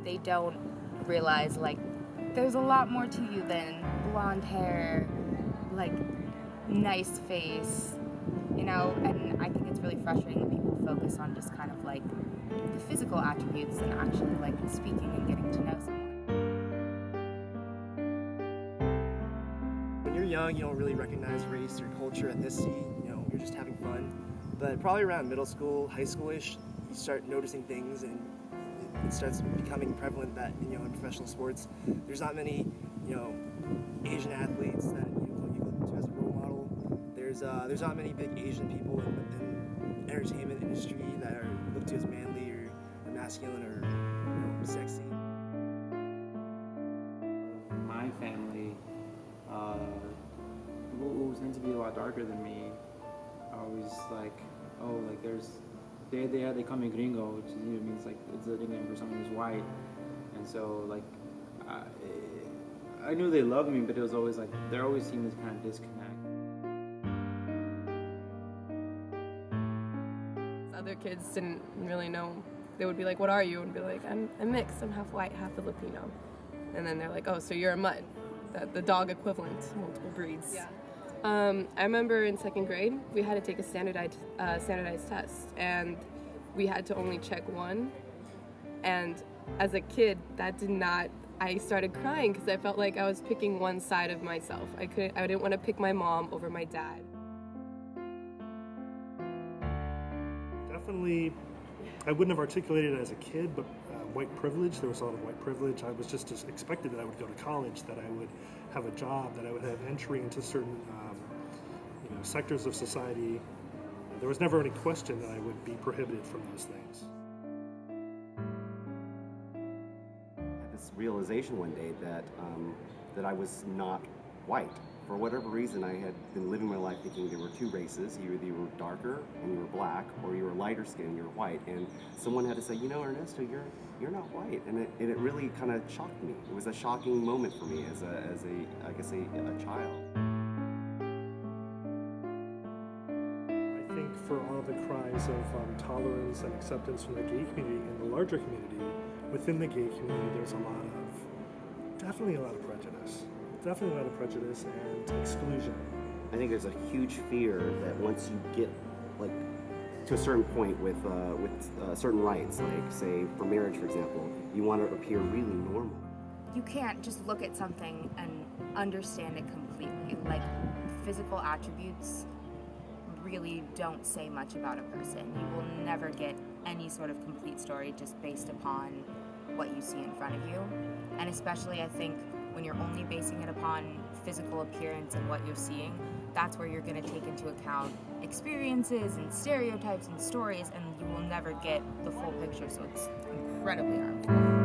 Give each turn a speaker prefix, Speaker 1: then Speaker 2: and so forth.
Speaker 1: they don't realize, like, there's a lot more to you than blonde hair, like, nice face, you know? And I think it's really frustrating that people focus on just kind of, like, the physical attributes and actually, like, speaking and getting to know someone.
Speaker 2: When you're young, you don't really recognize race or culture, ethnicity, you know, you're just having fun. But probably around middle school, high school-ish, you start noticing things, and it starts becoming prevalent that, you know, in professional sports, there's not many, you know, Asian athletes that you look to as a role model. There's not many big Asian people in the entertainment industry that are looked to as manly or masculine or, you know, sexy.
Speaker 3: My family, who tend to be a lot darker than me, are always like, oh, like they call me gringo, which means like it's a nickname for someone who's white, and so like I knew they loved me, but it was always like there always seemed this kind of disconnect.
Speaker 4: Other kids didn't really know. They would be like, "What are you?" and be like, "I'm mixed. I'm half white, half Filipino." And then they're like, "Oh, so you're a mutt." The dog equivalent, multiple breeds. Yeah. I remember in second grade, we had to take a standardized test, and we had to only check one. And as a kid, I started crying because I felt like I was picking one side of myself. I didn't want to pick my mom over my dad.
Speaker 5: Definitely, I wouldn't have articulated it as a kid, but white privilege. There was a lot of white privilege. I was just expected that I would go to college, that I would have a job, that I would have entry into certain sectors of society. There was never any question that I would be prohibited from those things.
Speaker 6: I had this realization one day that I was not white. For whatever reason, I had been living my life thinking there were two races. Either you were darker and you were black, or you were lighter skin and you were white. And someone had to say, you know, Ernesto, you're not white. And it really kind of shocked me. It was a shocking moment for me as a child.
Speaker 5: I think for all the cries of tolerance and acceptance from the gay community and the larger community, within the gay community, there's definitely a lot of prejudice. Definitely a lot of prejudice and exclusion.
Speaker 6: I think there's a huge fear that once you get like to a certain point with certain rights, like say for marriage, for example, you want to appear really normal.
Speaker 1: You can't just look at something and understand it completely. Like, physical attributes really don't say much about a person. You will never get any sort of complete story just based upon what you see in front of you. And especially, I think, when you're only basing it upon physical appearance and what you're seeing, that's where you're going to take into account experiences and stereotypes and stories, and you will never get the full picture, so it's incredibly harmful.